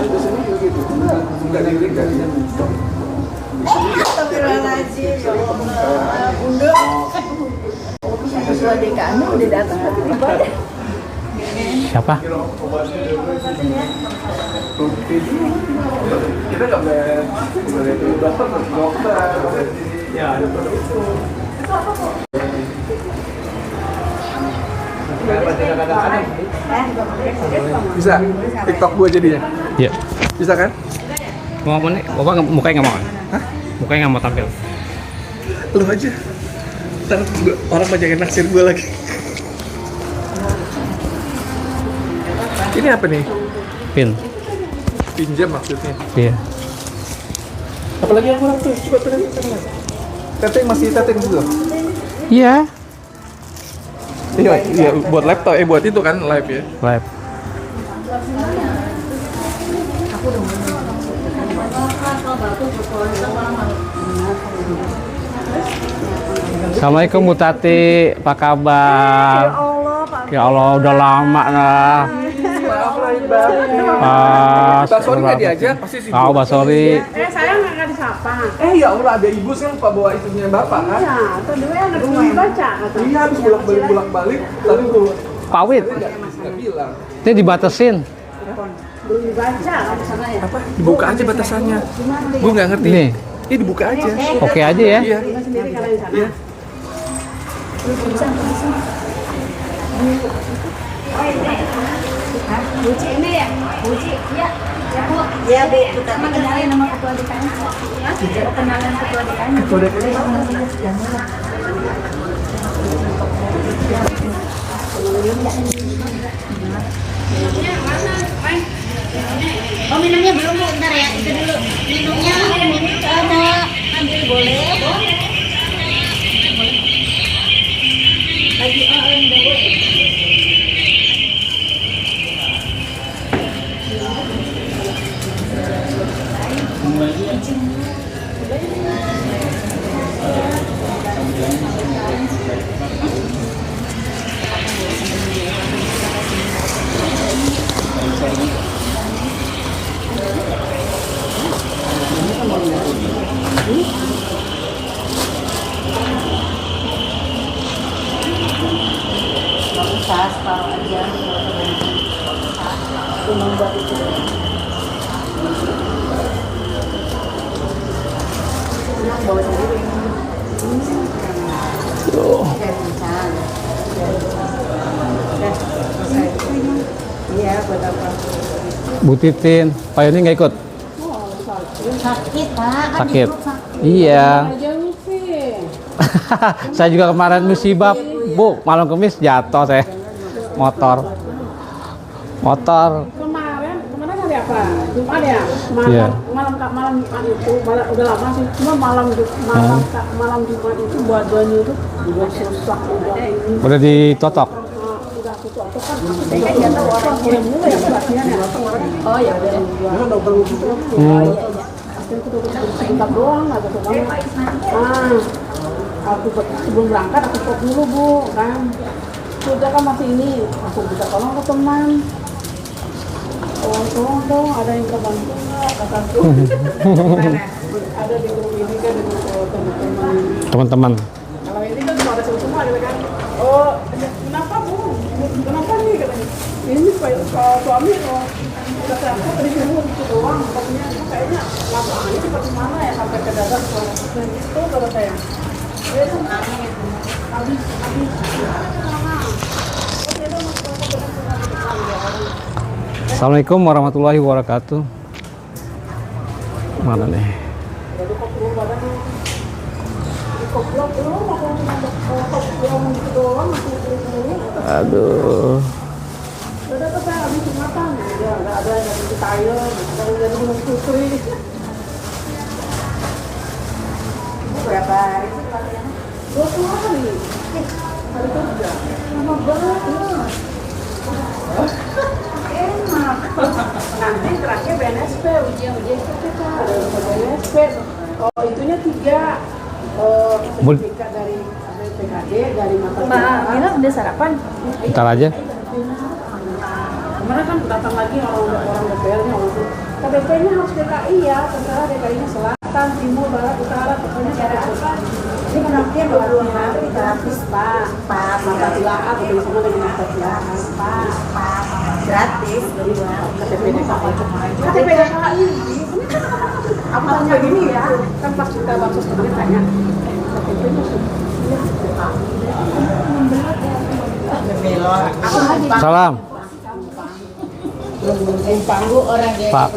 di sini juga gitu. Enggak diri kan. Astagfirullahaladzim, ya Allah, Bunda. Sesuai DKM udah datang lagi di badan. Siapa? Kita nggak boleh dokter. Ya, bisa TikTok gua jadinya. Iya. Bisa kan? Mau apa nih? Bapak mukanya nggak mau? Hah? Mukanya nggak mau tampil? Lu aja. Ntar orang banyak yang naksir gua lagi. Ini apa nih? Pin. Pinjam maksudnya. Iya. Apalagi yang kurang tuh, coba tuh. Teteh masih teteh dulu. Iya. Iya, buat laptop, buat itu kan live ya. Live. Assalamualaikum Bu Tati, apa kabar? Ya Allah, Pak. Ya Allah, udah lama lah. Maaf lahir batin. Mbak Sori nggak diajak, pasti sibuk. Oh, Mbak Sori. Saya nggak disapa. Ya Allah, ada ibu sih lupa bawa itunya bapak kan? Iya, tadi anak belum dibaca. Iya, habis bolak-balik. Tadi gua Pawit. nggak bilang. Ini dibatasin. Belum dibaca di sana ya. Apa? Dibuka aja batasannya. Gua nggak ngerti. Nih. Ini dibuka aja. Oke aja ya. Iya. Kita sendiri kalau di sana. Iya. Buci ini ya? Buci, iya. Ya, Bu. Iya, Bu. Kita kenalin nama ketua DKM. Kenalan ketua DKM. Ketua DKM. Oh, minumnya belum, Bu. Bentar ya. Itu dulu. Minumnya mau ambil boleh? Lagi boleh. Tas taruh aja. Cuma buat itu. Bawa sendiri. Iya, buat apa? Bu Titin, Pak Yoni nggak ikut? Sakit, Pak. Kan Sakit. itu sakit. Iya. Jauh sih. Saya juga kemarin musibah, Bu. Malam Kamis jatuh saya. Motor. Kemarin hari apa? Jumat ya. Iya. Malam Jumat itu udah lama sih. Cuma malam Jumat itu badannya itu udah susah udah ini. Udah ditotok. Udah tutup kan. Saya jatuh orang mulai ya latihan ya. Oh ya udah. Aku tuh sebentar doang nggak gitu kan. Aku sebelum berangkat aku cek dulu Bu kan. Sudah kan masih ini, aku bisa tolong ke teman. Tolong dong, ada yang bisa bantu nggak? Kataku. Ada di grup ini kan di grup Teman-teman. Kalau ini kan cuma ada semua ada kan. Oh, kenapa Bu? Kenapa nih katanya? Ini suami kata aku tadi dulu itu doang, katanya kayaknya lapangannya seperti mana ya sampai ke dada dan itu kata saya. Habis. Assalamualaikum warahmatullahi wabarakatuh. Mana nih? Aduh. Udah tuh saya habis makan, ya nggak ada yang di tayar, kalau jadi belum susui. Berapa hari sih latihannya? 20 hari. Hari kerja. Lama banget ya. Enak. Nanti terakhir BNSP, ujian SPK. Ada BNSP. Oh, itunya 3. Sertifikat dari PKD, dari mata Mbak Mila udah sarapan? Ntar aja. kemarin kan datang lagi orang DPR-nya waktu KTP-nya harus DKI ya, terserah DKI-nya selatan, timur, barat, utara, pokoknya cara. Ini penantian 20 hari gratis Pak. Mata tilaan, betul semua dengan mata tilaan Pak. Gratis dari KTP DKI. KTP DKI. Apa kayak gini ya? Kan pas kita bansos kemarin tanya KTP-nya Salam. Pak,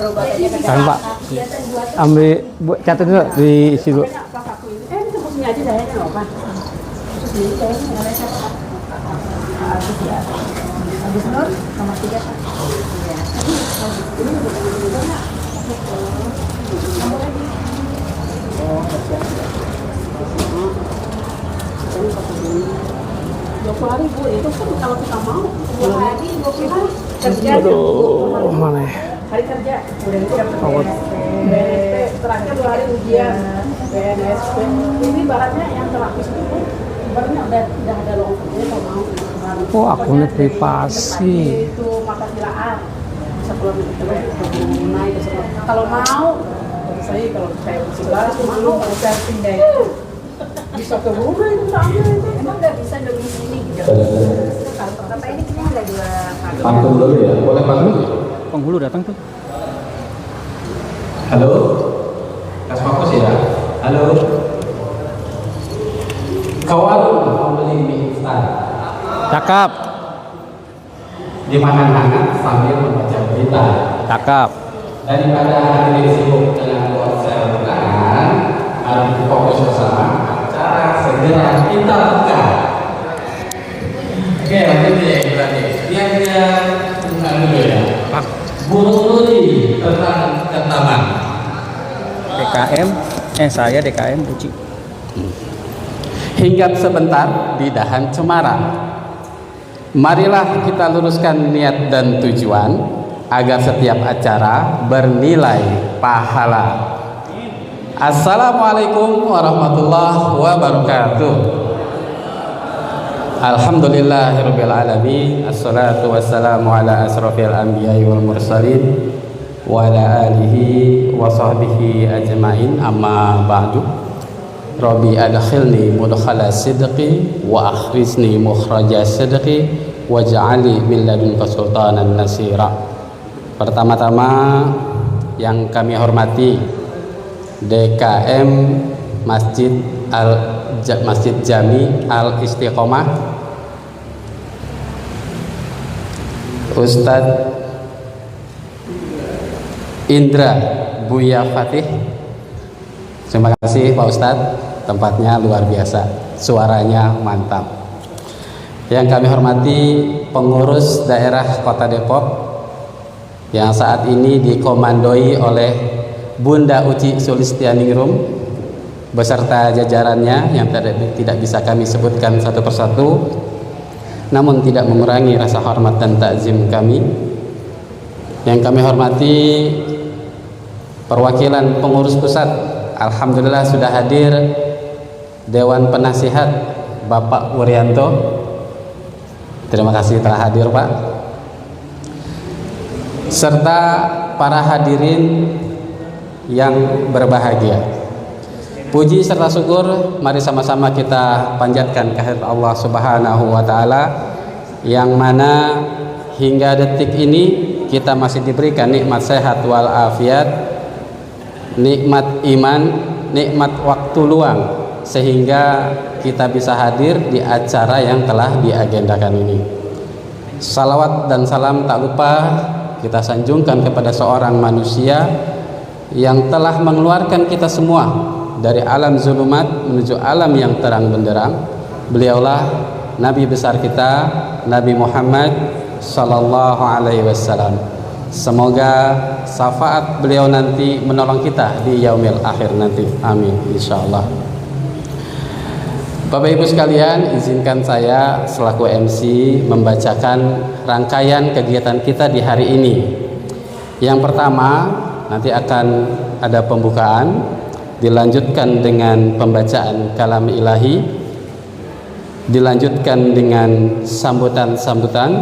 kan Pak, ambil catat dulu di situ. ini tunggu sini aja dayanya nggak apa. Terus ini kayaknya nggak ada siapa. Habis Nur nomor 3 Pak. Hari Bu, itu kan kalau kita mau 2 hari 20 hari kerja. Aduh, mana ya? Hari kerja udah itu dapat BNSP terakhir 2 hari ujian BNSP. Ini baratnya yang terapis itu baratnya udah ada lowongannya kalau mau. Oh, akunnya privasi. Itu mata tilaan sebelum itu naik kalau mau saya kalau saya sebelah mau saya pindah itu bisa ke rumah itu sama itu Emang nggak bisa domisili gitu. Bapak ini kayaknya ada 2 kali. Pantun dulu ya, boleh pantun? Penghulu datang tuh. Halo, Kas fokus ya. Halo. Kawan membeli mie instan. Cakap, Dimakan hangat sambil membaca berita. cakap. Daripada hadirin sibuk dengan ponsel tangan, mari fokus bersama acara segera kita buka. Oke, lanjut ya berarti. Dia bukan dulu ya. Burung Nuri tentang ketaman. DKM, saya DKM Buci. Hinggap sebentar di dahan cemara. Marilah kita luruskan niat dan tujuan agar setiap acara bernilai pahala. Assalamualaikum warahmatullahi wabarakatuh. Alhamdulillahirabbil alamin. Assalatu wassalamu ala asrofil anbiya'i wal mursalin wa ala alihi wa sahbihi ajma'in. Amma ba'du. Rabbi adkhilni mudkhala sidqi wa akhrizni mukhraja sidqi waj'alni min ladunka sultanan nasira. Pertama-tama yang kami hormati DKM Masjid Jami Al Istiqomah, Ustadz Indra Buya Fatih. Terima kasih Pak Ustadz, tempatnya luar biasa, suaranya mantap. Yang kami hormati pengurus daerah Kota Depok yang saat ini dikomandoi oleh Bunda Uci Sulistianingrum beserta jajarannya yang tidak bisa kami sebutkan satu persatu, namun tidak mengurangi rasa hormat dan takzim kami. Yang kami hormati perwakilan pengurus pusat. Alhamdulillah sudah hadir Dewan Penasihat Bapak Wuryanto. Terima kasih telah hadir Pak. Serta para hadirin yang berbahagia. Puji serta syukur mari sama-sama kita panjatkan kehadirat Allah Subhanahu wa taala yang mana hingga detik ini kita masih diberikan nikmat sehat wal afiat, nikmat iman, nikmat waktu luang sehingga kita bisa hadir di acara yang telah diagendakan ini. Salawat dan salam tak lupa kita sanjungkan kepada seorang manusia yang telah mengeluarkan kita semua dari alam zulumat menuju alam yang terang benderang. Beliaulah Nabi besar kita, Nabi Muhammad sallallahu alaihi wasallam. Semoga syafaat beliau nanti menolong kita di yaumil akhir nanti. Amin insyaallah. Bapak Ibu sekalian, izinkan saya selaku MC membacakan rangkaian kegiatan kita di hari ini. Yang pertama, nanti akan ada pembukaan, dilanjutkan dengan pembacaan kalam ilahi, dilanjutkan dengan sambutan-sambutan,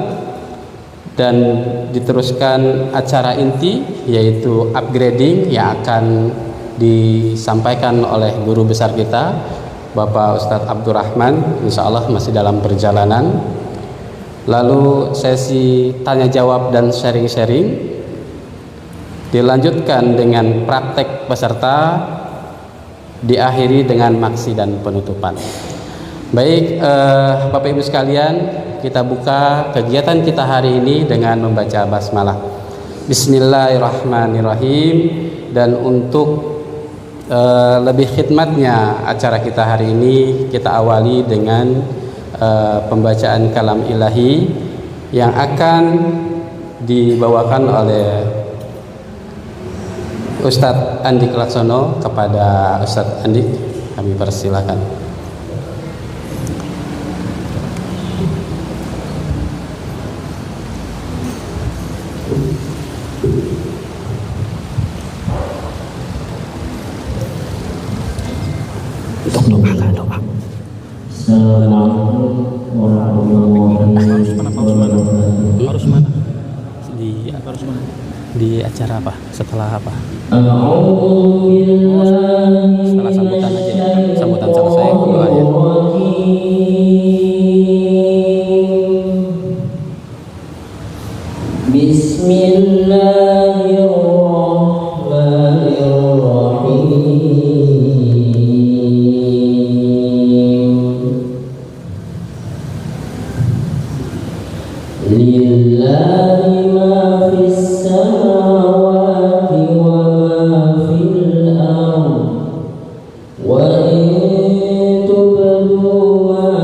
dan diteruskan acara inti yaitu upgrading yang akan disampaikan oleh guru besar kita Bapak Ustadz Abdurrahman, insya Allah masih dalam perjalanan. Lalu sesi tanya jawab dan sharing-sharing dilanjutkan dengan praktek peserta, diakhiri dengan maksi dan penutupan. Baik, Bapak Ibu sekalian, kita buka kegiatan kita hari ini dengan membaca basmalah. Bismillahirrahmanirrahim. Dan untuk lebih khidmatnya acara kita hari ini, kita awali dengan pembacaan kalam ilahi yang akan dibawakan oleh Ustadz Andi Laksono. Kepada Ustadz Andi kami persilakan. Harus mana? Di acara apa? Setelah apa? Setelah sambutan aja ya. Sambutan selesai doa ya. وإن تبدوا ما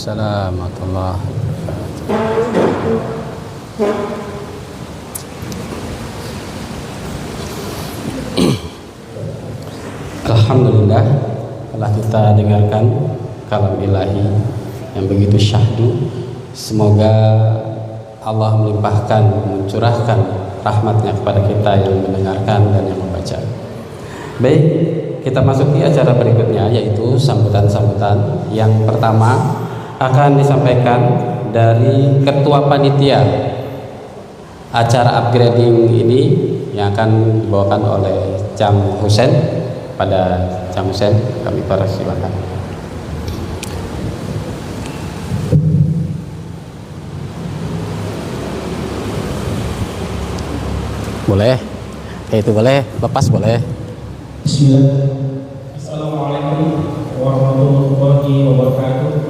Waalaikumsalam warahmatullahi wabarakatuh. Alhamdulillah, telah kita dengarkan kalam ilahi yang begitu syahdu. Semoga Allah melimpahkan, mencurahkan rahmatnya kepada kita yang mendengarkan dan yang membaca. Baik, kita masuki acara berikutnya, yaitu sambutan-sambutan. Yang pertama akan disampaikan dari Ketua Panitia acara upgrading ini yang akan dibawakan oleh Cam Husen. Pada Cam Husen kami persilakan. Boleh, itu boleh, lepas boleh. Bismillah. Assalamualaikum warahmatullahi wabarakatuh.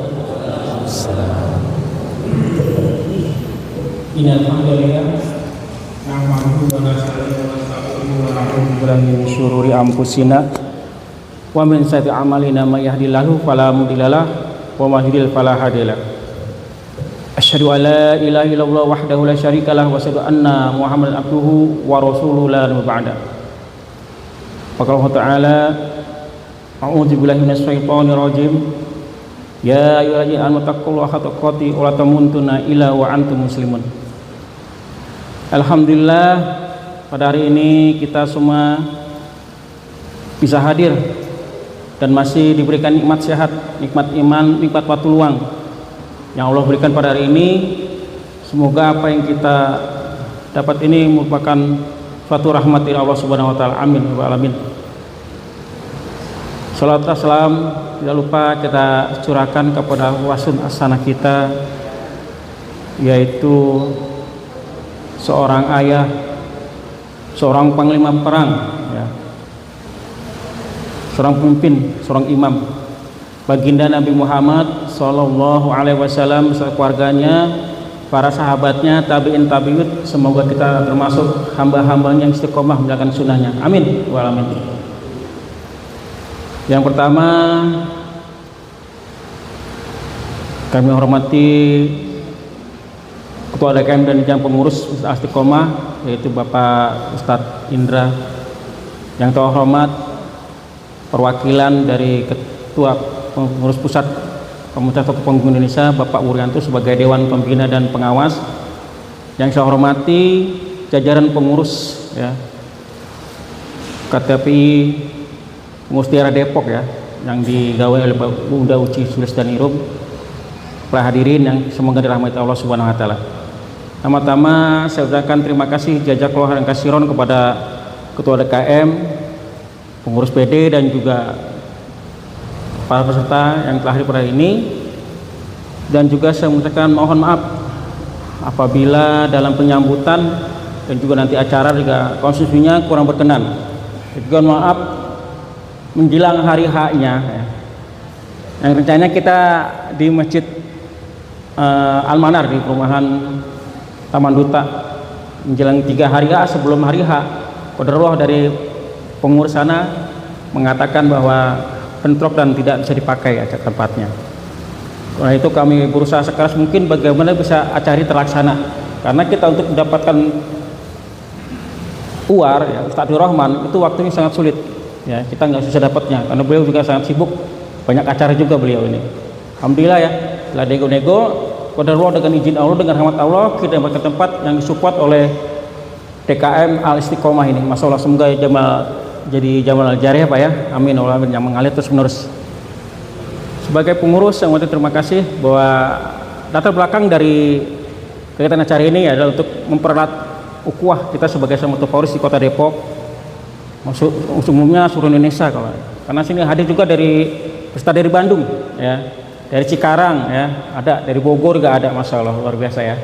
Innal hamdalillah nahmaduhu wa nasta'inuhu wa nastaghfiruhu wa na'udzu billahi min syururi anfusina wa min sayyiati a'malina may yahdihillahu fala mudhillalah wa may yudhlil fala hadiyalah. Asyhadu an la ilaha illallah wahdahu la syarikalah wa asyhadu anna Muhammadan abduhu wa rasuluhu la nabiyya ba'da. Qala ta'ala a'udzu billahi minasy syaithanir rajim. Ya ayyuhalladzina amanu taqullaha haqqa tuqatih wa la tamutunna illa wa antum muslimun. Alhamdulillah, pada hari ini kita semua bisa hadir dan masih diberikan nikmat sehat, nikmat iman, nikmat waktu luang yang Allah berikan pada hari ini. Semoga apa yang kita dapat ini merupakan suatu rahmat dari Allah Subhanahu wa taala. Amin wa alamin. Salawat salam tidak lupa kita curahkan kepada wasun asana kita, yaitu seorang ayah, seorang panglima perang, ya, seorang pemimpin, seorang imam, baginda Nabi Muhammad Sallallahu Alaihi Wasallam beserta keluarganya, para sahabatnya, tabiin tabiut. Semoga kita termasuk hamba-hambanya yang istiqomah menjalankan sunnahnya. Amin wa alamin. Yang pertama, kami hormati Ketua DKM dan Jam Pengurus Istiqomah, yaitu Bapak Ustadz Indra. Yang terhormat perwakilan dari Ketua Pengurus Pusat Komunitas Tokoh Panggung Indonesia, Bapak Wuryanto sebagai Dewan Pembina dan Pengawas. Yang saya hormati jajaran pengurus, ya, KTPI Pengurus Daerah Depok, ya, yang digawe oleh Bunda Uci Sulistianingsih. Para hadirin yang semoga dirahmati Allah Subhanahu wa taala. Pertama-tama saya ucapkan terima kasih jazakallahu khairan katsiran kepada Ketua DKM, pengurus PD dan juga para peserta yang telah hadir pada ini. Dan juga saya mengucapkan mohon maaf apabila dalam penyambutan dan juga nanti acara juga konstitusinya kurang berkenan. Juga maaf menjelang hari H-nya, ya, yang rencananya kita di Masjid Al-Manar di perumahan Taman Duta menjelang 3 hari H sebelum hari H. Qadarullah dari pengurus sana mengatakan bahwa bentrok dan tidak bisa dipakai acara tempatnya. Karena itu kami berusaha sekeras mungkin bagaimana bisa acara ini terlaksana. Karena kita untuk mendapatkan UAR, ya, Ustadz Rahman, itu waktunya sangat sulit. Ya, kita nggak bisa dapatnya karena beliau juga sangat sibuk, banyak acara juga beliau ini. Alhamdulillah, ya, setelah nego-nego, qadarullah dengan izin Allah, dengan rahmat Allah, kita dapat ke tempat yang disupport oleh DKM Al Istiqomah ini. Masya Allah, semoga jadi Jamal Al-Jariyah, Pak, ya. Amin. Allah yang mengalir terus menerus. Sebagai pengurus yang terima kasih bahwa latar belakang dari kegiatan acara ini adalah untuk mempererat ukhuwah kita sebagai sama Polres di Kota Depok. Umumnya seluruh Indonesia, karena sini hadir juga dari peserta dari Bandung, ya, dari Cikarang, ya, ada dari Bogor juga ada, masya Allah, luar biasa, ya,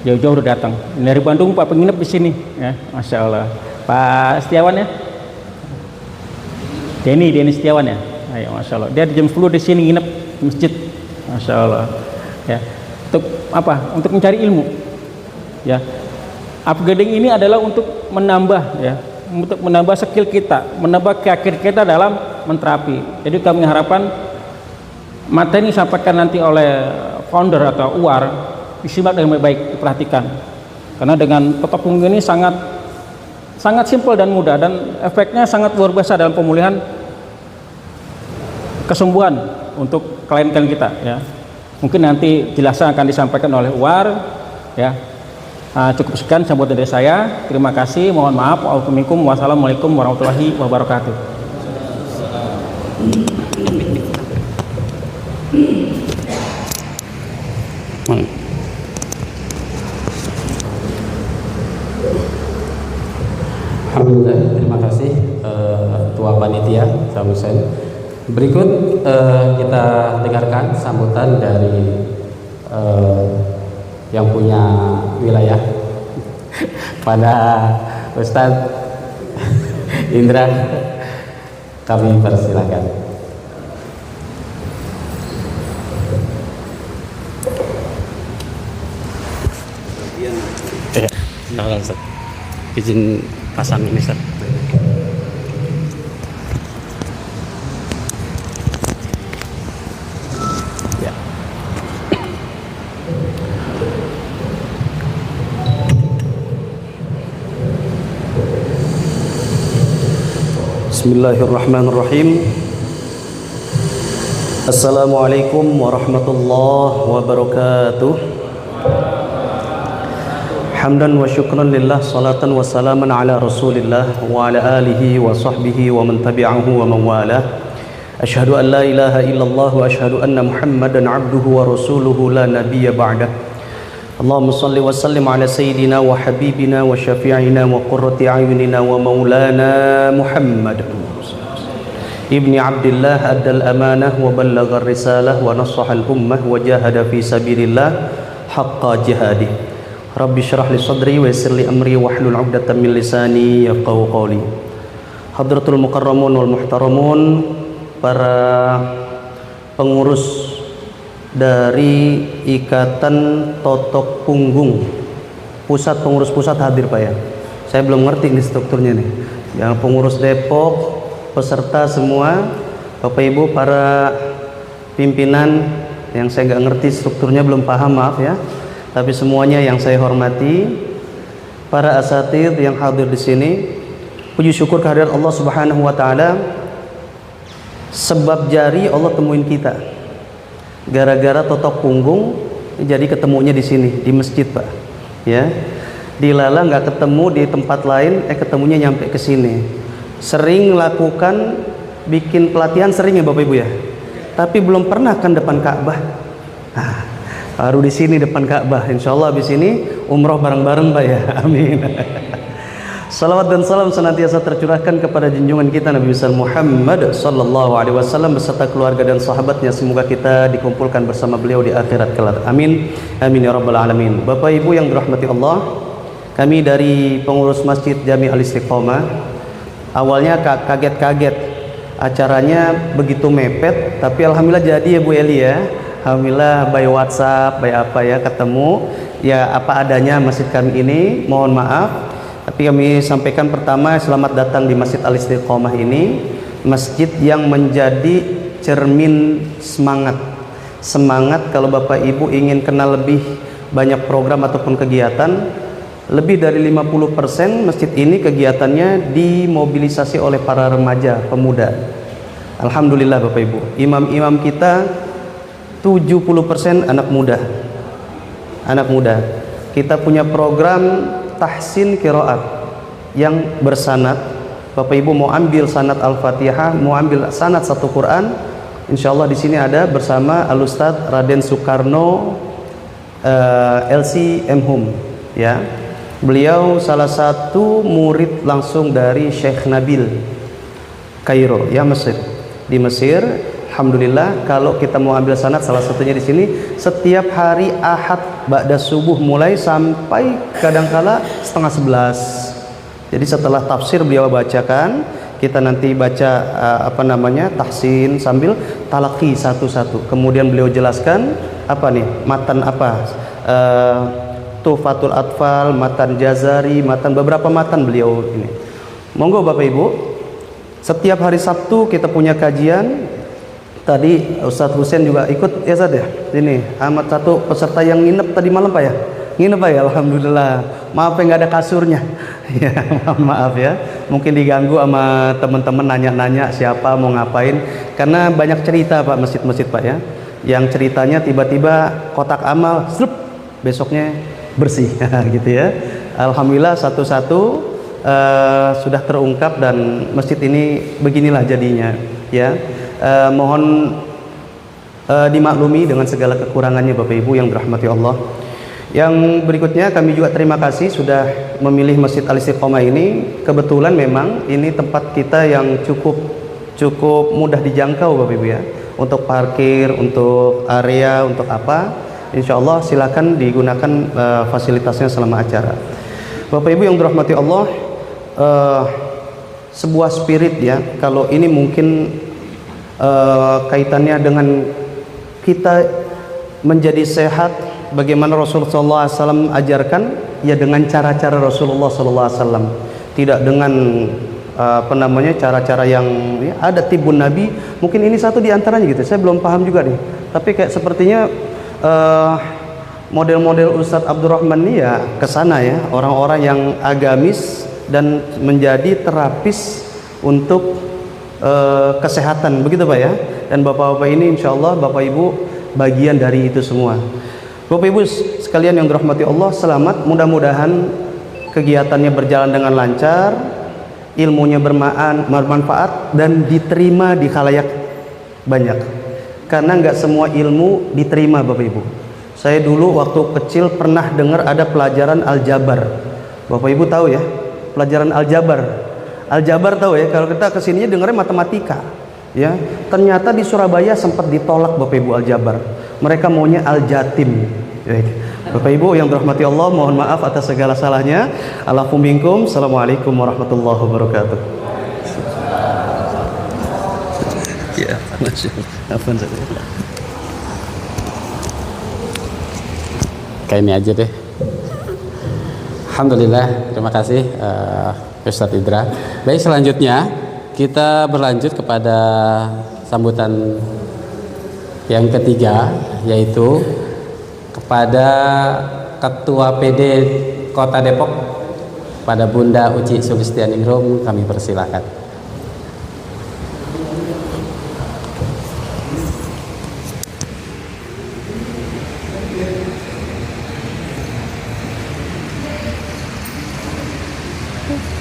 jauh-jauh udah datang dari Bandung. Pak penginap di sini, ya, masya Allah. Pak Setiawan, ya, Denny Setiawan, ya, ayo, masya Allah, dia di jam 10 di sini nginep di masjid, masya Allah, ya, untuk apa? Untuk mencari ilmu, ya. Upgrading ini adalah untuk menambah, ya, untuk menambah skill kita, menambah keyakinan kita dalam menterapi. Jadi kami harapkan materi yang disampaikan nanti oleh founder atau UAR disimak dengan baik, diperhatikan. Karena dengan totok punggung ini sangat simpel dan mudah, dan efeknya sangat luar biasa dalam pemulihan kesembuhan untuk klien-klien kita ya. Mungkin nanti jelasnya akan disampaikan oleh UAR ya. Cukup sekian sambutan dari saya. Terima kasih. Mohon maaf. Wassalamualaikum warahmatullahi wabarakatuh. Alhamdulillah, terima kasih Ketua Panitia Samusen. Berikut kita dengarkan sambutan dari yang punya wilayah pada Ustadz Indra. Kami persilakan. Kalau Ustaz izin pasang ini Ustaz. Ya. Bismillahirrahmanirrahim. Assalamualaikum warahmatullahi wabarakatuh. Hamdan wa syukran lillah, salatan wa salaman ala rasulillah wa ala alihi wa sahbihi wa man tabi'ahu wa man walah. Ashhadu an la ilaha illallah wa ashhadu anna Muhammadan abduhu wa rasuluhu la nabiyya ba'dah. Allahumma salli wa sallim ala sayyidina wa habibina wa syafi'ina wa qurrati a'yunina wa maulana Muhammad ibni Abdillah, addal amanah wa ballagha risalah wa nasaha al-ummah wa jahada fi sabilillah haqqa jihadih. Rabbi syrah li sadri wa yassir li amri wahlul 'uqdatam min lisani yafqahu qawli. Hadratul mukarramun wal muhtaramun, para pengurus dari Ikatan Totok Punggung Pusat, pengurus pusat hadir Pak ya. Saya belum ngerti ini strukturnya nih. Yang pengurus Depok, peserta semua, Bapak Ibu, para pimpinan yang saya nggak ngerti strukturnya, belum paham, maaf ya. Tapi semuanya yang saya hormati, para asatidz yang hadir di sini, puji syukur kehadirat Allah Subhanahu wa taala. Sebab jari Allah temuin kita. Gara-gara totok punggung jadi ketemunya di sini, di masjid Pak. Ya. Di Lala nggak ketemu di tempat lain, ketemunya nyampe ke sini. Sering lakukan bikin pelatihan, sering ya Bapak Ibu ya. Tapi belum pernah kan depan Ka'bah. Nah, baru di sini depan Ka'bah. Insya Allah habis ini umroh bareng-bareng Pak ya. Amin. Salawat dan salam senantiasa tercurahkan kepada junjungan kita Nabi besar Muhammad sallallahu alaihi wasallam beserta keluarga dan sahabatnya. Semoga kita dikumpulkan bersama beliau di akhirat kelak. Amin. Amin ya rabbal alamin. Bapak Ibu yang dirahmati Allah, kami dari pengurus Masjid Jami Al-Istiqomah awalnya kaget-kaget acaranya begitu mepet, tapi alhamdulillah jadi ya Bu Eli ya. Alhamdulillah by WhatsApp, by apa ya, ketemu ya apa adanya masjid kami ini. Mohon maaf, tapi kami sampaikan pertama, selamat datang di Masjid Al-Istiqomah ini, masjid yang menjadi cermin semangat kalau Bapak Ibu ingin kenal lebih banyak program ataupun kegiatan. Lebih dari 50% masjid ini kegiatannya dimobilisasi oleh para remaja pemuda. Alhamdulillah Bapak Ibu, imam-imam kita 70% anak muda. Kita punya program tahsin qiraat yang bersanad. Bapak Ibu mau ambil sanad Al-Fatihah, mau ambil sanad satu Quran, insya Allah di sini ada bersama Al-Ustadz Raden Soekarno LC Hum ya. Beliau salah satu murid langsung dari Syekh Nabil Kairo ya, Mesir. Di Mesir, alhamdulillah kalau kita mau ambil sanad salah satunya di sini, setiap hari Ahad ba'da subuh mulai sampai kadangkala 10:30. Jadi setelah tafsir beliau bacakan, kita nanti baca tahsin sambil talaqi satu-satu. Kemudian beliau jelaskan apa nih? Matan apa? Tuhfatul Atfal, matan Jazari, matan beberapa matan beliau ini. Monggo Bapak Ibu, setiap hari Sabtu kita punya kajian Tadi Ustadz Husain juga ikut ya Ustadz ya? Ini Ahmad satu peserta yang nginep tadi malam Pak ya? Nginep Pak ya? Alhamdulillah. Maaf ya nggak ada kasurnya. Ya, maaf ya. Mungkin diganggu sama teman-teman nanya-nanya siapa mau ngapain. Karena banyak cerita Pak masjid-masjid Pak ya. Yang ceritanya tiba-tiba kotak amal, slup, besoknya bersih gitu ya. Alhamdulillah satu-satu sudah terungkap dan masjid ini beginilah jadinya ya. Mohon dimaklumi dengan segala kekurangannya Bapak Ibu yang dirahmati Allah. Yang berikutnya kami juga terima kasih sudah memilih Masjid Al-Istiqomah ini. Kebetulan memang ini tempat kita yang cukup mudah dijangkau Bapak Ibu ya. Untuk parkir, untuk area, untuk apa, insya Allah silakan digunakan fasilitasnya selama acara. Bapak Ibu yang dirahmati Allah, sebuah spirit ya, kalau ini mungkin kaitannya dengan kita menjadi sehat, bagaimana Rasulullah SAW ajarkan, ya dengan cara-cara Rasulullah SAW, tidak dengan cara-cara yang ya, ada tibun Nabi. Mungkin ini satu diantaranya gitu, saya belum paham juga nih, tapi kayak sepertinya model-model Ustadz Abdurrahman ini ya kesana ya, orang-orang yang agamis dan menjadi terapis untuk kesehatan, begitu Pak ya. Dan bapak-bapak ini insya Allah Bapak Ibu bagian dari itu semua. Bapak Ibu sekalian yang dirahmati Allah, selamat, mudah-mudahan kegiatannya berjalan dengan lancar, ilmunya bermanfaat dan diterima di khalayak banyak. Karena nggak semua ilmu diterima Bapak Ibu. Saya dulu waktu kecil pernah dengar ada pelajaran aljabar. Bapak Ibu tahu ya pelajaran aljabar? Aljabar tahu ya, kalau kita kesininya dengarnya matematika ya. Ternyata di Surabaya sempat ditolak Bapak Ibu aljabar. Mereka maunya aljatim. Bapak Ibu yang dirahmati Allah, mohon maaf atas segala salahnya. Alaikum minkum. Assalamualaikum warahmatullahi wabarakatuh. Ya, kayak ini aja deh. Alhamdulillah, terima kasih Ustadz Idra. Baik, selanjutnya kita berlanjut kepada sambutan yang ketiga, yaitu kepada Ketua PD Kota Depok, pada Bunda Uci Sulistianingrum, kami persilakan.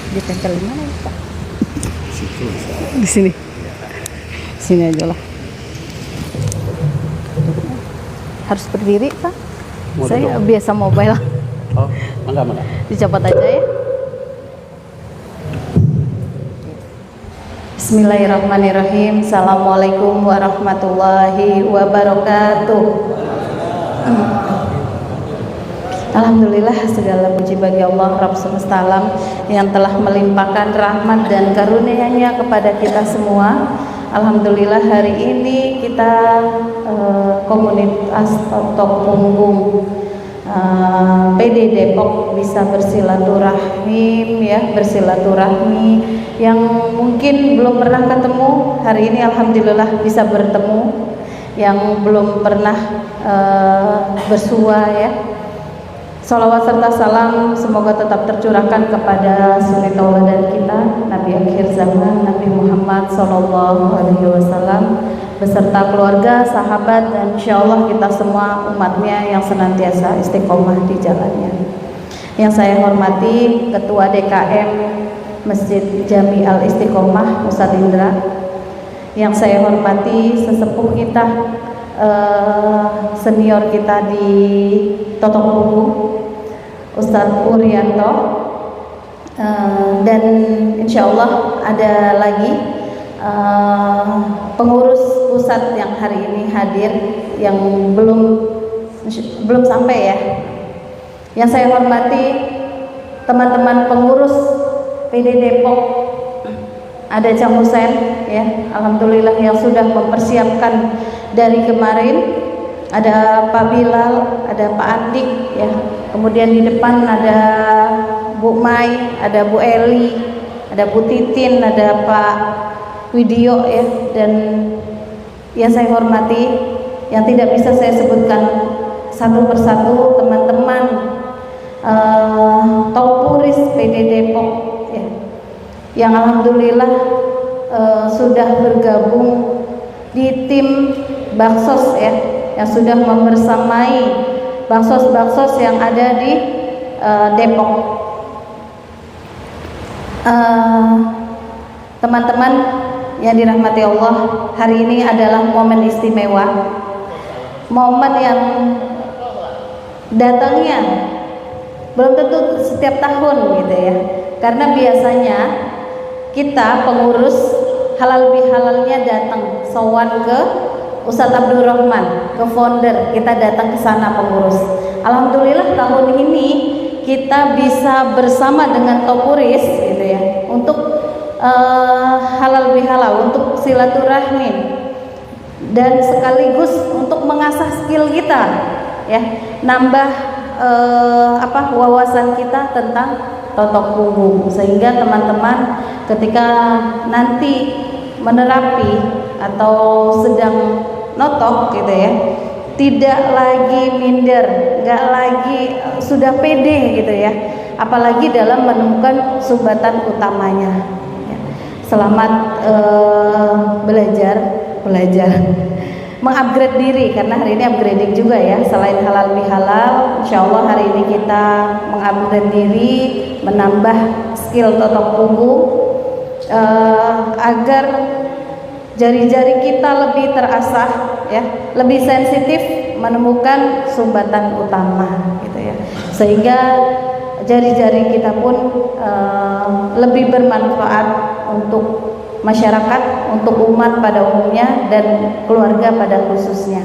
Ditempel di mana Pak? Di sini. Sini aja lah. Harus berdiri Pak? Saya biasa mobile. Oh, enggak. Dicopot aja ya. Bismillahirrahmanirrahim. Assalamualaikum warahmatullahi wabarakatuh. Alhamdulillah, segala puji bagi Allah Rabb semesta alam yang telah melimpahkan rahmat dan karunia-Nya kepada kita semua. Alhamdulillah, hari ini kita komunitas Totok Punggung PD Depok bisa bersilaturahim ya, bersilaturahmi yang mungkin belum pernah ketemu, hari ini alhamdulillah bisa bertemu. Yang belum pernah bersua ya, salawat serta salam semoga tetap tercurahkan kepada suri tauladan kita, Nabi akhir zaman, Nabi Muhammad SAW, beserta keluarga, sahabat, dan insya Allah kita semua umatnya yang senantiasa istiqomah di jalannya. Yang saya hormati Ketua DKM Masjid Jami Al-Istiqomah Ustadz Indra. Yang saya hormati sesepuh kita, senior kita di Totok Punggung, Ustadz Urianto, dan insya Allah ada lagi pengurus pusat yang hari ini hadir yang belum sampai ya. Yang saya hormati teman-teman pengurus PD Depok, ada Cang Husain ya, alhamdulillah yang sudah mempersiapkan dari kemarin. Ada Pak Bilal, ada Pak Andik ya. Kemudian di depan ada Bu Mai, ada Bu Eli, ada Bu Titin, ada Pak Widyo ya, dan yang saya hormati, yang tidak bisa saya sebutkan satu persatu, teman-teman Topuris PD Depok ya, yang alhamdulillah sudah bergabung di tim Baksos ya, yang sudah membersamai baksos-baksos yang ada di Depok. Teman-teman yang dirahmati Allah, hari ini adalah momen istimewa, momen yang datangnya belum tentu setiap tahun gitu ya, karena biasanya kita pengurus halal bihalalnya datang sowan ke Ustadz Abdul Rahman, ke founder, kita datang ke sana pengurus. Alhamdulillah tahun ini kita bisa bersama dengan Topuris gitu ya, untuk halal bihalal, untuk silaturahmi dan sekaligus untuk mengasah skill kita ya, nambah wawasan kita tentang totok punggung, sehingga teman-teman ketika nanti menerapi atau sedang notok gitu ya, tidak lagi minder, nggak lagi sudah pede gitu ya, apalagi dalam menemukan sumbatan utamanya. Selamat belajar mengupgrade diri, karena hari ini upgrading juga ya, selain halal bihalal, insya Allah hari ini kita mengupgrade diri, menambah skill totok punggung agar jari-jari kita lebih terasah ya, lebih sensitif menemukan sumbatan utama gitu ya, sehingga jari-jari kita pun lebih bermanfaat untuk masyarakat, untuk umat pada umumnya dan keluarga pada khususnya.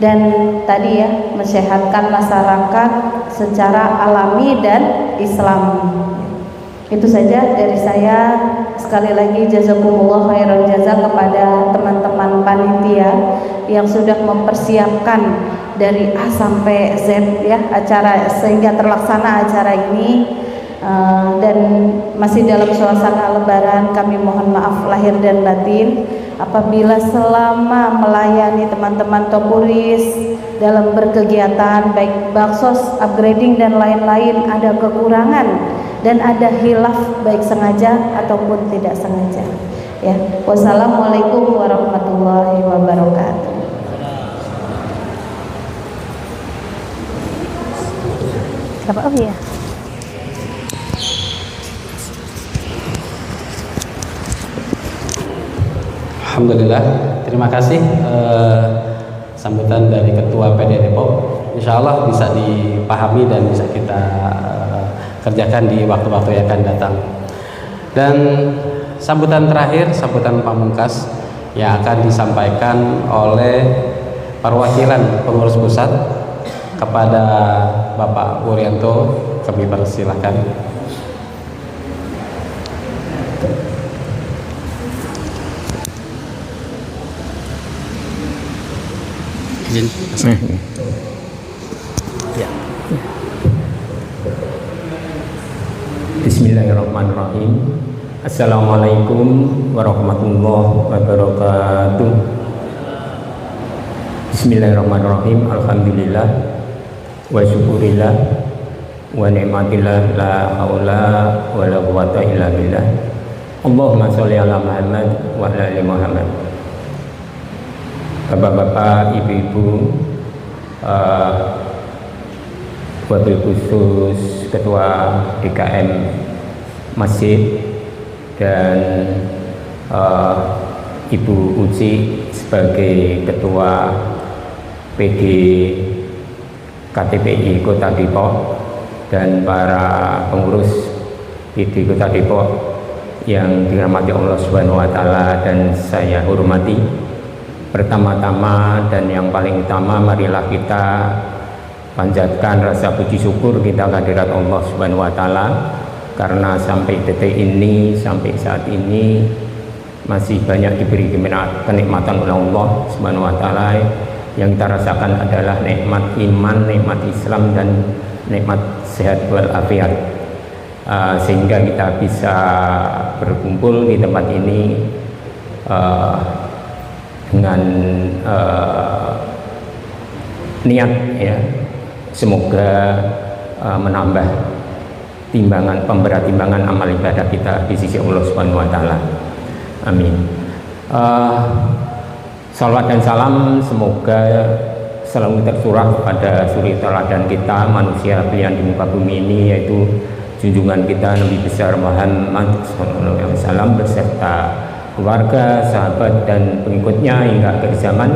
Dan tadi ya, mensehatkan masyarakat secara alami dan islami. Itu saja dari saya. Sekali lagi jazakumullah khairan jaza kepada teman-teman panitia yang sudah mempersiapkan dari A sampai Z ya acara, sehingga terlaksana acara ini. Dan masih dalam suasana lebaran, kami mohon maaf lahir dan batin apabila selama melayani teman-teman Topuris dalam berkegiatan baik baksos, upgrading dan lain-lain ada kekurangan dan ada hilaf baik sengaja ataupun tidak sengaja ya. Wassalamualaikum warahmatullahi wabarakatuh. Oh iya. Alhamdulillah, terima kasih sambutan dari Ketua PD Depok. Insya Allah bisa dipahami dan bisa kita kerjakan di waktu-waktu yang akan datang. Dan sambutan terakhir, sambutan pamungkas yang akan disampaikan oleh perwakilan pengurus pusat kepada Bapak Wuryanto, kami persilahkan. Ya. Bismillahirrahmanirrahim. Assalamualaikum warahmatullahi wabarakatuh. Bismillahirrahmanirrahim. Alhamdulillah wa syukurillah wa ni'matillah, la haula wa la quwata illa billah. Allahumma sholli ala Muhammad wa ala ali Muhammad. Bapak-bapak, ibu-ibu, wabil khusus Ketua DKM Masjid dan Ibu Uci sebagai Ketua PD KTPI Kota Depok dan para pengurus PD Kota Depok yang dirahmati Allah Subhanahu wa taala dan saya hormati. Pertama-tama dan yang paling utama, marilah kita panjatkan rasa puji syukur kita kehadirat Allah Subhanahu wa taala, karena sampai detik ini, sampai saat ini masih banyak diberi kenikmatan oleh Allah Subhanahu wa taala. Yang kita rasakan adalah nikmat iman, nikmat Islam dan nikmat sehat walafiat, sehingga kita bisa berkumpul di tempat ini dengan niat ya, semoga menambah pemberat timbangan amal ibadah kita di sisi Allah Subhanahu wa taala. Amin. Salawat dan salam semoga selalu tercurah pada suri teladan kita, manusia pilihan di muka bumi ini, yaitu junjungan kita Nabi besar Muhammad SAW beserta keluarga, sahabat dan pengikutnya hingga akhir zaman.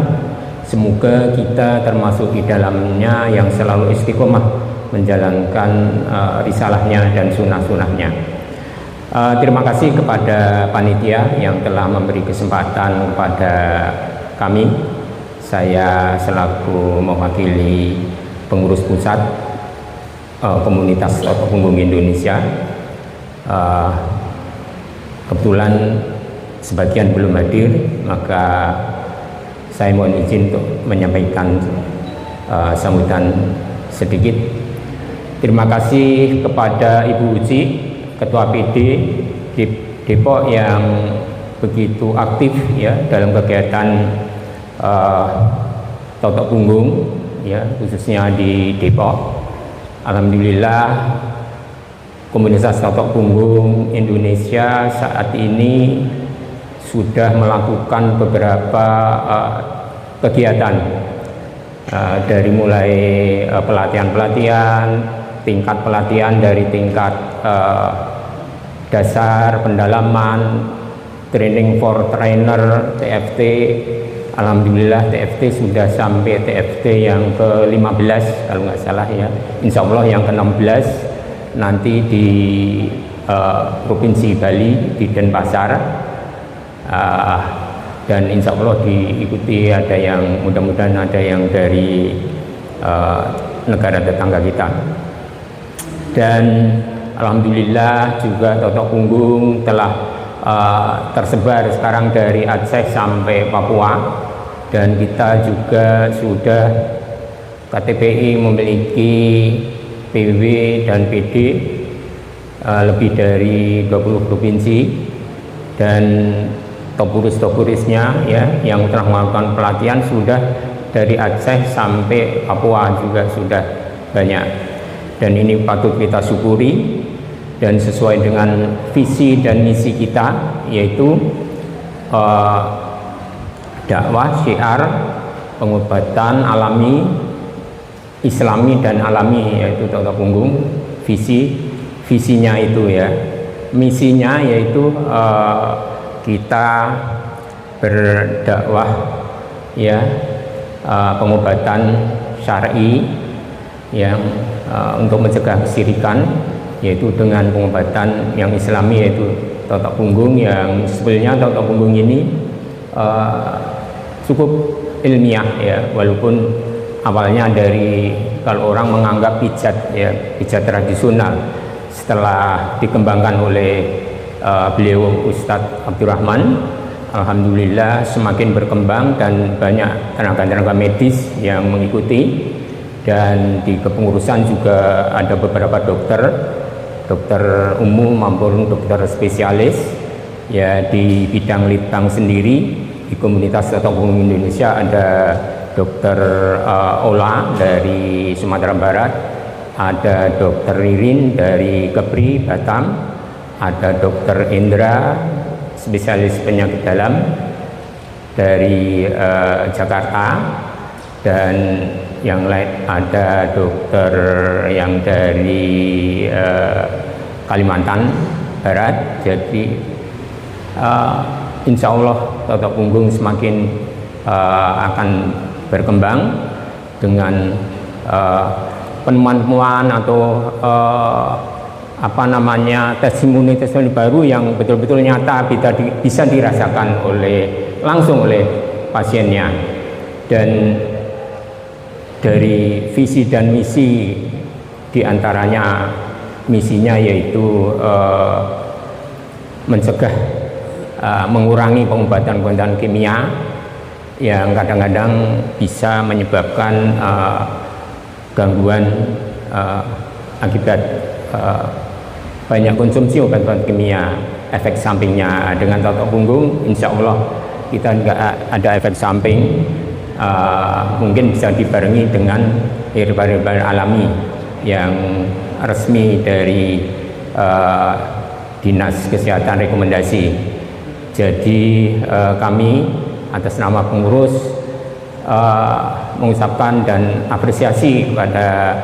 Semoga kita termasuk di dalamnya yang selalu istiqomah menjalankan risalahnya dan sunnah-sunnahnya. Terima kasih kepada panitia yang telah memberi kesempatan kepada kami. Saya selaku mewakili pengurus pusat komunitas Totok Punggung Indonesia, kebetulan sebagian belum hadir, maka saya mohon izin untuk menyampaikan sambutan sedikit. Terima kasih kepada Ibu Uci, Ketua PD di Depok, yang begitu aktif ya dalam kegiatan Totok Punggung ya, khususnya di Depok. Alhamdulillah komunitas Totok Punggung Indonesia saat ini sudah melakukan beberapa kegiatan, dari mulai pelatihan-pelatihan, tingkat pelatihan dari tingkat dasar, pendalaman, training for trainer, TFT. Alhamdulillah TFT sudah sampai TFT yang ke-15 kalau nggak salah ya. Insya Allah yang ke-16 nanti di Provinsi Bali di Denpasar, dan insya Allah diikuti ada yang, mudah-mudahan ada yang dari negara tetangga kita. Dan alhamdulillah juga Totok Punggung telah tersebar sekarang dari Aceh sampai Papua, dan kita juga sudah KTPI memiliki PW dan PD lebih dari 20 provinsi, dan topuris-topurisnya ya yang telah melakukan pelatihan sudah dari Aceh sampai Papua juga sudah banyak, dan ini patut kita syukuri dan sesuai dengan visi dan misi kita, yaitu dakwah syiar pengobatan alami, islami dan alami, yaitu Totok Punggung. Visinya itu ya, misinya yaitu kita berdakwah ya, pengobatan syar'i yang untuk mencegah kesyirikan, yaitu dengan pengobatan yang islami, yaitu Totok Punggung, yang sebenarnya Totok Punggung ini cukup ilmiah ya, walaupun awalnya dari, kalau orang menganggap pijat ya, pijat tradisional, setelah dikembangkan oleh beliau Ustadz Abdurrahman, alhamdulillah semakin berkembang dan banyak tenaga-tenaga medis yang mengikuti, dan di kepengurusan juga ada beberapa dokter umum maupun dokter spesialis ya di bidang litbang sendiri. Di komunitas Totok Punggung Indonesia ada Dokter Ola dari Sumatera Barat, ada Dokter Ririn dari Kepri Batam, ada Dokter Indra spesialis penyakit dalam dari Jakarta, dan yang lain ada dokter yang dari Kalimantan Barat. Jadi insya Allah Totok Punggung semakin akan berkembang dengan penemuan-penemuan atau testimoni baru yang betul-betul nyata bisa dirasakan langsung oleh pasiennya. Dan dari visi dan misi, diantaranya misinya yaitu mencegah, mengurangi pengobatan-pengobatan kimia yang kadang-kadang bisa menyebabkan gangguan akibat banyak konsumsi obat-obat kimia, efek sampingnya. Dengan Totok Punggung insya Allah kita nggak ada efek samping, mungkin bisa dibarengi dengan herbal alami yang resmi dari Dinas Kesehatan rekomendasi. Jadi kami atas nama pengurus mengucapkan dan apresiasi kepada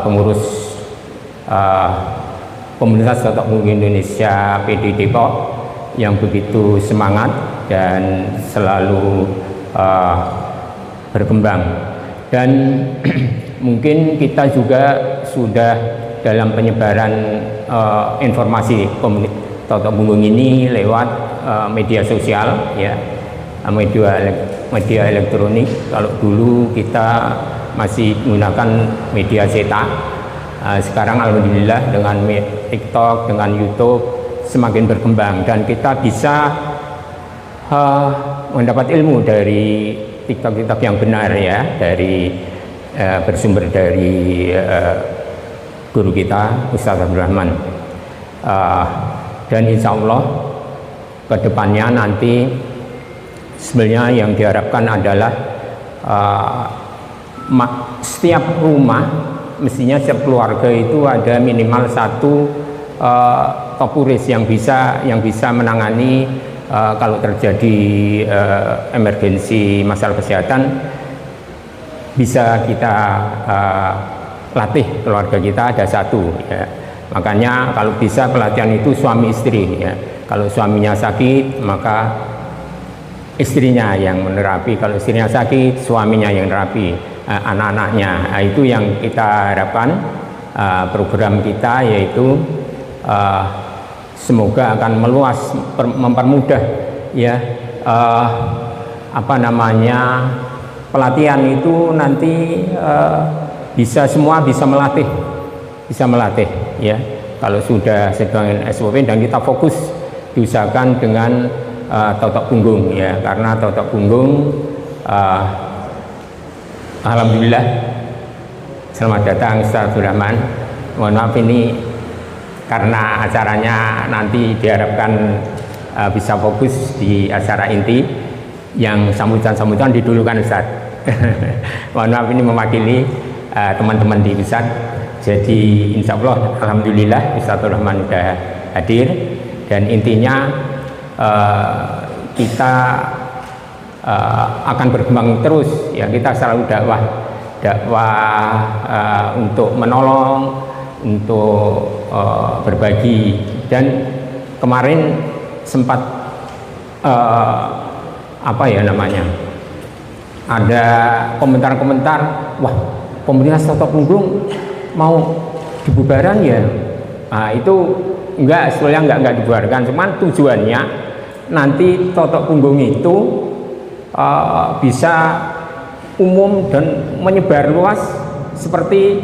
pengurus Komunitas Totok Punggung Indonesia PD Depok yang begitu semangat dan selalu berkembang. Dan mungkin kita juga sudah dalam penyebaran informasi Totok Punggung ini lewat media sosial, ya, media elektronik. Kalau dulu kita masih menggunakan media cetak, sekarang alhamdulillah dengan TikTok, dengan YouTube semakin berkembang dan kita bisa mendapat ilmu dari TikTok yang benar, ya, dari bersumber dari guru kita Ustaz Abdul Rahman. Dan insya Allah kedepannya nanti sebenarnya yang diharapkan adalah setiap rumah, mestinya setiap keluarga itu ada minimal satu topuris yang bisa menangani kalau terjadi emergensi masalah kesehatan, bisa kita latih keluarga kita ada satu, ya. Makanya kalau bisa pelatihan itu suami istri, ya. Kalau suaminya sakit maka istrinya yang menerapi, kalau istrinya sakit suaminya yang menerapi anak-anaknya. Nah, itu yang kita harapkan program kita, yaitu semoga akan meluas, mempermudah, ya, pelatihan itu nanti semua bisa melatih, ya. Kalau sudah sedang SOP dan kita fokus diusahakan dengan totok punggung, ya, karena totok punggung alhamdulillah. Selamat datang Ustaz Abdul Rahman. Mohon maaf ini karena acaranya nanti diharapkan bisa fokus di acara inti, yang sambutan didulukan Ustaz. Mohon maaf ini mewakili teman-teman di pusat. Jadi insya Allah alhamdulillah Ustaz Abdul Rahman sudah hadir, dan intinya kita akan berkembang terus, ya. Kita selalu dakwah untuk menolong, untuk berbagi. Dan kemarin sempat ada komentar-komentar, wah, komunitas Totok Punggung mau dibubarkan, ya. Nah, itu sebetulnya enggak dibubarkan, cuman tujuannya nanti Totok Punggung itu bisa umum dan menyebar luas, seperti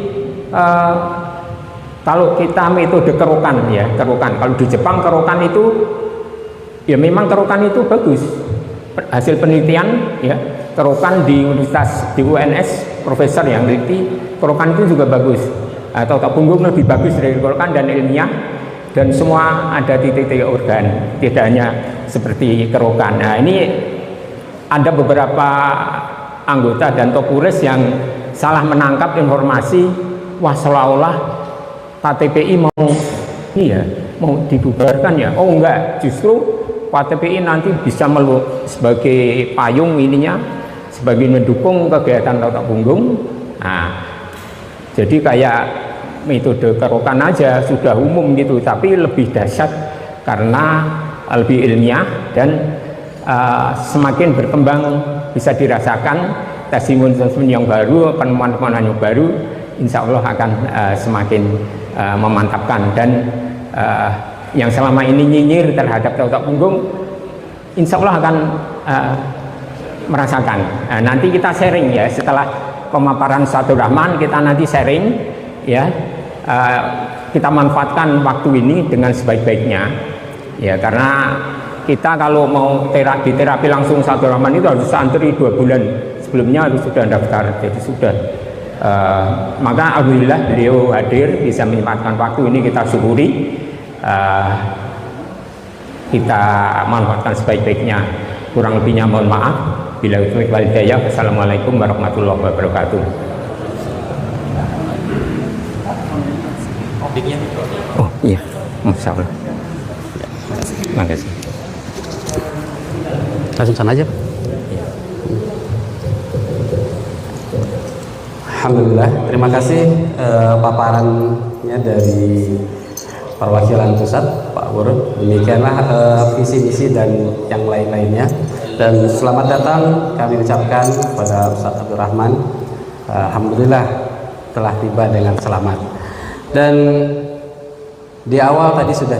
kalau kita metode kerokan, ya, kerokan. Kalau di Jepang kerokan itu, ya, memang kerokan itu bagus. Hasil penelitian, ya, kerokan di universitas, di UNS, profesor yang meneliti kerokan itu juga bagus. Totok punggung lebih bagus dari kerokan dan ilmiah, dan semua ada titik-titik organ, tidak hanya seperti kerokan. Nah, ini ada beberapa anggota dan topuris yang salah menangkap informasi, wah, seolah-olah KTPI mau dibubarkan, ya. Oh enggak, justru KTPI nanti bisa sebagai payung ininya, sebagai mendukung kegiatan Totok Punggung. Nah, jadi kayak metode kerokan aja sudah umum gitu, tapi lebih dahsyat karena lebih ilmiah dan semakin berkembang, bisa dirasakan testimoni yang baru, penemuan-penemuan yang baru, insya Allah akan semakin memantapkan. Dan yang selama ini nyinyir terhadap Totok Punggung, insya Allah akan merasakan. Nanti kita sharing, ya, setelah pemaparan Ustaz Rahman, kita nanti sharing, ya, kita manfaatkan waktu ini dengan sebaik-baiknya, ya, karena kita kalau mau diterapi langsung Ustaz Rahman itu harus antri 2 bulan sebelumnya, harus sudah daftar. Jadi sudah maka alhamdulillah beliau hadir, bisa menyempatkan waktu ini, kita syukuri, kita manfaatkan sebaik-baiknya. Kurang lebihnya mohon maaf. Bila itu wal hidayah. Assalamualaikum warahmatullahi wabarakatuh. Oh iya, Masya Allah. Terima kasih. Langsung sana aja Pak. Alhamdulillah, terima kasih paparannya dari perwakilan pusat Pak Guru. Demikianlah visi misi dan yang lain-lainnya. Dan selamat datang kami ucapkan kepada Ustaz Abdul Rahman. Alhamdulillah telah tiba dengan selamat. Dan di awal tadi sudah